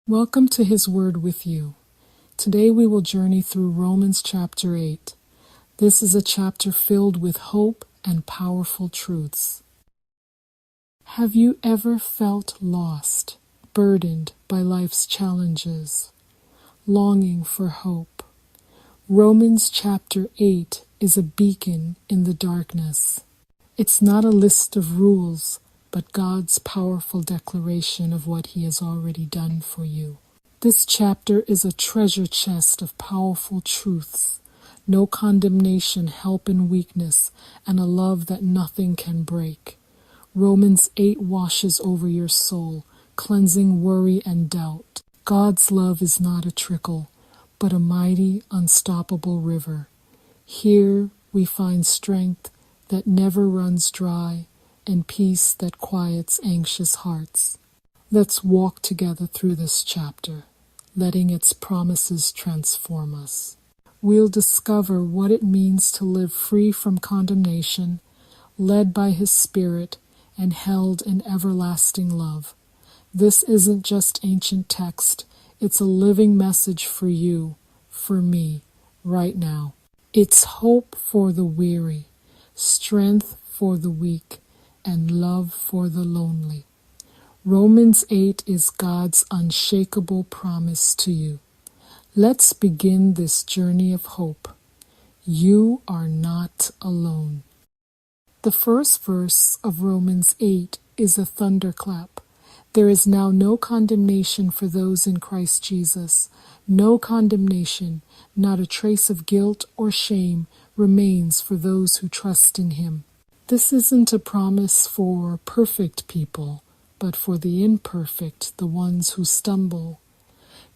Welcome to His Word with you. Today we will journey through Romans chapter 8. This is a chapter filled with hope and powerful truths. Have you ever felt lost, burdened by life's challenges, longing for hope? Romans chapter 8 is a beacon in the darkness. It's not a list of rules, but God's powerful declaration of what He has already done for you. This chapter is a treasure chest of powerful truths, no condemnation, help in weakness, and a love that nothing can break. Romans 8 washes over your soul, cleansing worry and doubt. God's love is not a trickle, but a mighty, unstoppable river. Here we find strength that never runs dry, and peace that quiets anxious hearts. Let's walk together through this chapter, letting its promises transform us. We'll discover what it means to live free from condemnation, led by His Spirit, and held in everlasting love. This isn't just ancient text, it's a living message for you, for me, right now. It's hope for the weary, strength for the weak, and love for the lonely. Romans 8 is God's unshakable promise to you. Let's begin this journey of hope. You are not alone. The first verse of Romans 8 is a thunderclap. There is now no condemnation for those in Christ Jesus. No condemnation, not a trace of guilt or shame, remains for those who trust in Him. This isn't a promise for perfect people, but for the imperfect, the ones who stumble.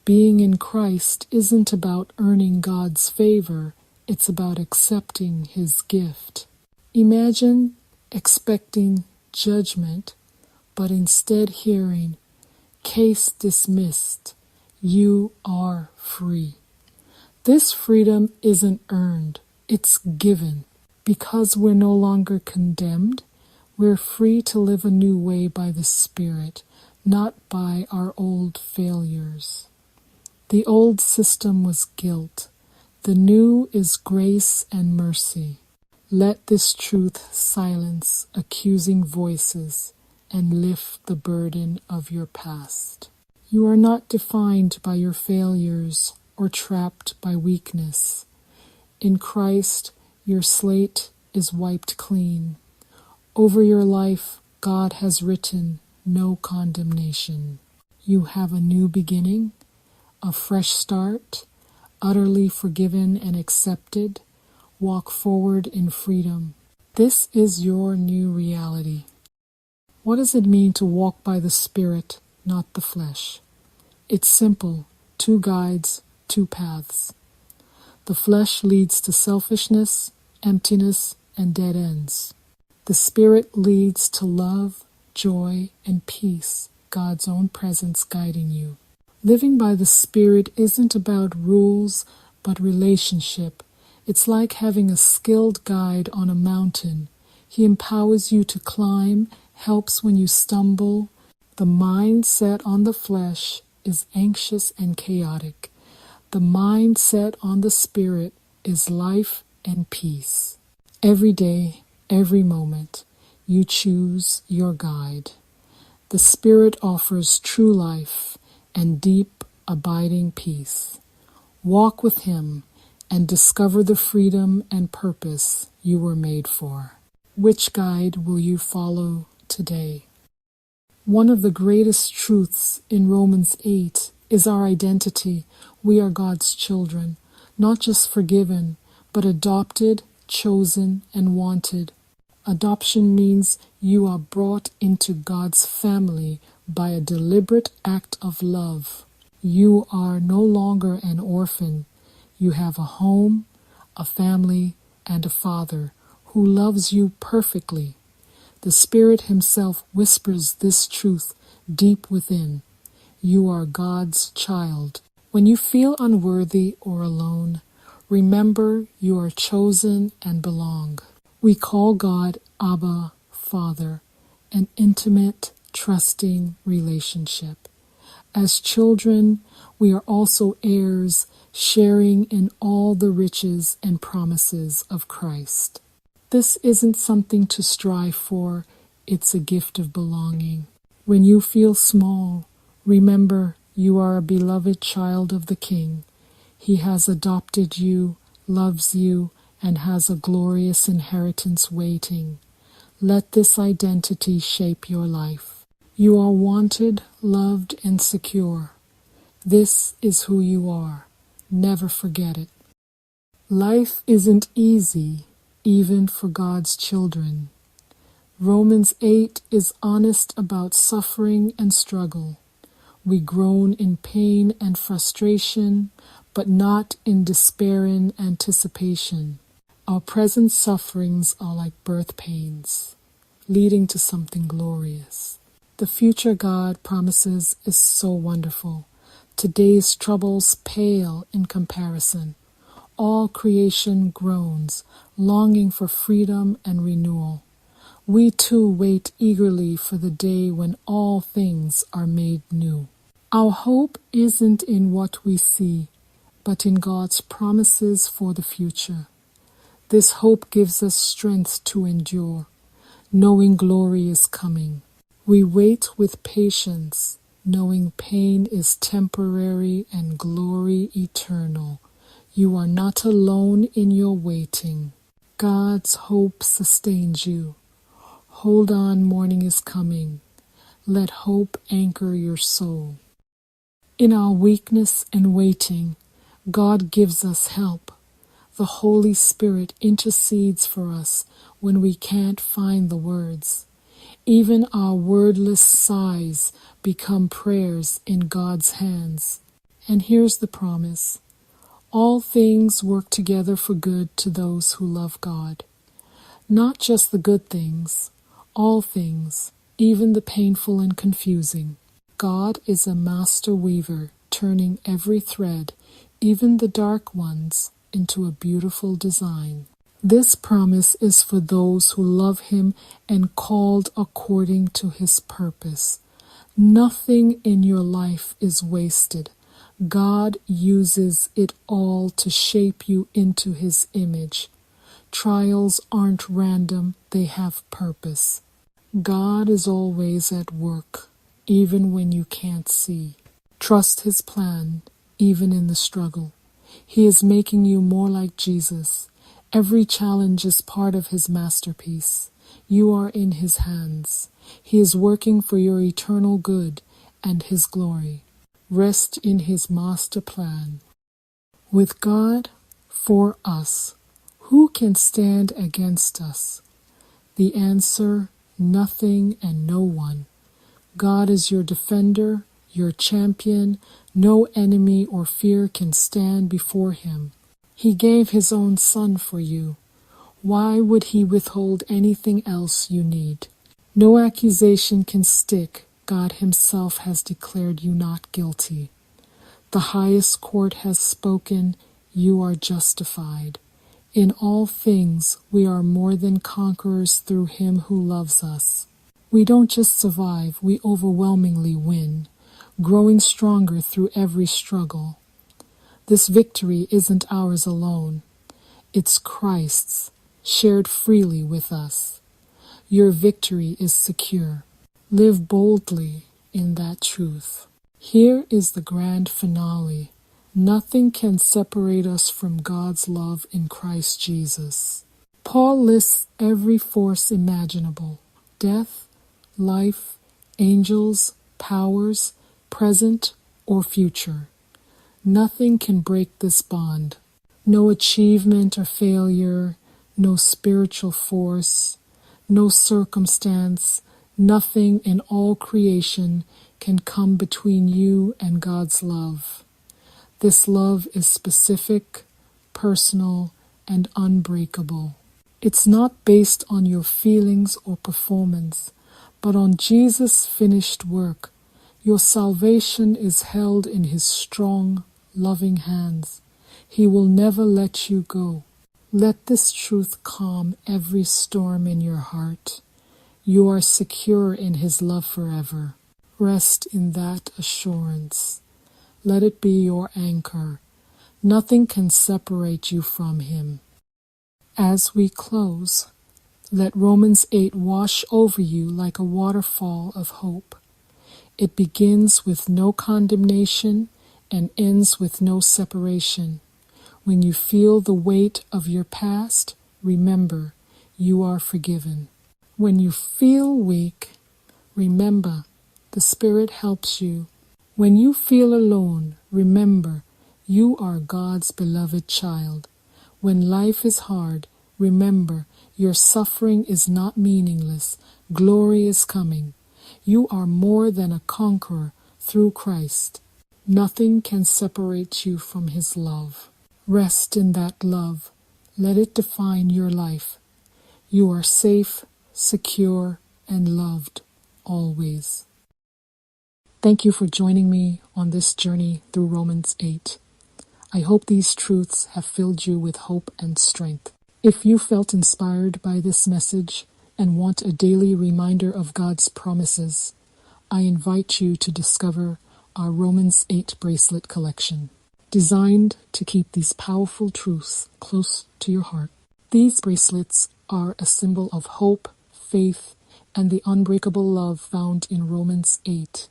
Being in Christ isn't about earning God's favor, it's about accepting His gift. Imagine expecting judgment, but instead hearing, "Case dismissed, you are free." This freedom isn't earned, it's given. Because we're no longer condemned, we're free to live a new way by the Spirit, not by our old failures. The old system was guilt. The new is grace and mercy. Let this truth silence accusing voices and lift the burden of your past. You are not defined by your failures or trapped by weakness. In Christ, your slate is wiped clean. Over your life, God has written no condemnation. You have a new beginning, a fresh start, utterly forgiven and accepted. Walk forward in freedom. This is your new reality. What does it mean to walk by the Spirit, not the flesh? It's simple. 2 guides, 2 paths. The flesh leads to selfishness, emptiness, and dead ends. The Spirit leads to love, joy, and peace, God's own presence guiding you. Living by the Spirit isn't about rules, but relationship. It's like having a skilled guide on a mountain. He empowers you to climb, helps when you stumble. The mind set on the flesh is anxious and chaotic. The mind set on the Spirit is life and peace. Every day, every moment, you choose your guide. The Spirit offers true life and deep, abiding peace. Walk with Him and discover the freedom and purpose you were made for. Which guide will you follow today? One of the greatest truths in Romans 8 is our identity. We are God's children, not just forgiven, but adopted, chosen, and wanted. Adoption means you are brought into God's family by a deliberate act of love. You are no longer an orphan. You have a home, a family, and a Father who loves you perfectly. The Spirit Himself whispers this truth deep within. You are God's child. When you feel unworthy or alone, remember you are chosen and belong. We call God Abba, Father, an intimate, trusting relationship. As children, we are also heirs, sharing in all the riches and promises of Christ. This isn't something to strive for, it's a gift of belonging. When you feel small, remember you are a beloved child of the King. He has adopted you, loves you, and has a glorious inheritance waiting. Let this identity shape your life. You are wanted, loved, and secure. This is who you are. Never forget it. Life isn't easy, even for God's children. Romans 8 is honest about suffering and struggle. We groan in pain and frustration, but not in despair and anticipation. Our present sufferings are like birth pains, leading to something glorious. The future God promises is so wonderful. Today's troubles pale in comparison. All creation groans, longing for freedom and renewal. We too wait eagerly for the day when all things are made new. Our hope isn't in what we see, but in God's promises for the future. This hope gives us strength to endure, knowing glory is coming. We wait with patience, knowing pain is temporary and glory eternal. You are not alone in your waiting. God's hope sustains you. Hold on, morning is coming. Let hope anchor your soul. In our weakness and waiting, God gives us help. The Holy Spirit intercedes for us when we can't find the words. Even our wordless sighs become prayers in God's hands. And here's the promise. All things work together for good to those who love God. Not just the good things, all things, even the painful and confusing. God is a master weaver, turning every thread, even the dark ones, into a beautiful design. This promise is for those who love Him and called according to His purpose. Nothing in your life is wasted. God uses it all to shape you into His image. Trials aren't random, they have purpose. God is always at work, even when you can't see. Trust His plan, even in the struggle. He is making you more like Jesus. Every challenge is part of His masterpiece. You are in His hands. He is working for your eternal good and His glory. Rest in His master plan. With God for us, who can stand against us? The answer, nothing and no one. God is your defender, your champion. No enemy or fear can stand before Him. He gave His own Son for you. Why would He withhold anything else you need? No accusation can stick. God Himself has declared you not guilty. The highest court has spoken. You are justified. In all things, we are more than conquerors through Him who loves us. We don't just survive, we overwhelmingly win, growing stronger through every struggle. This victory isn't ours alone. It's Christ's, shared freely with us. Your victory is secure. Live boldly in that truth. Here is the grand finale. Nothing can separate us from God's love in Christ Jesus. Paul lists every force imaginable: death, life, angels, powers, present or future. Nothing can break this bond. No achievement or failure, no spiritual force, no circumstance, nothing in all creation can come between you and God's love. This love is specific, personal, and unbreakable. It's not based on your feelings or performance, but on Jesus' finished work. Your salvation is held in His strong, loving hands. He will never let you go. Let this truth calm every storm in your heart. You are secure in His love forever. Rest in that assurance. Let it be your anchor. Nothing can separate you from Him. As we close, let Romans 8 wash over you like a waterfall of hope. It begins with no condemnation and ends with no separation. When you feel the weight of your past, remember, you are forgiven. When you feel weak, remember, the Spirit helps you. When you feel alone, remember, you are God's beloved child. When life is hard, remember, your suffering is not meaningless. Glory is coming. You are more than a conqueror through Christ. Nothing can separate you from His love. Rest in that love. Let it define your life. You are safe, secure, and loved always. Thank you for joining me on this journey through Romans 8. I hope these truths have filled you with hope and strength. If you felt inspired by this message and want a daily reminder of God's promises, I invite you to discover our Romans 8 bracelet collection, designed to keep these powerful truths close to your heart. These bracelets are a symbol of hope, faith, and the unbreakable love found in Romans 8.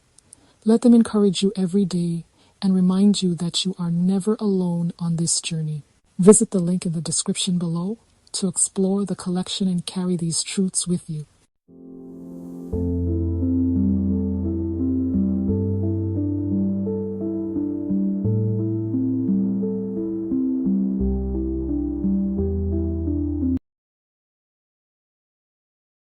Let them encourage you every day and remind you that you are never alone on this journey. Visit the link in the description below to explore the collection and carry these truths with you.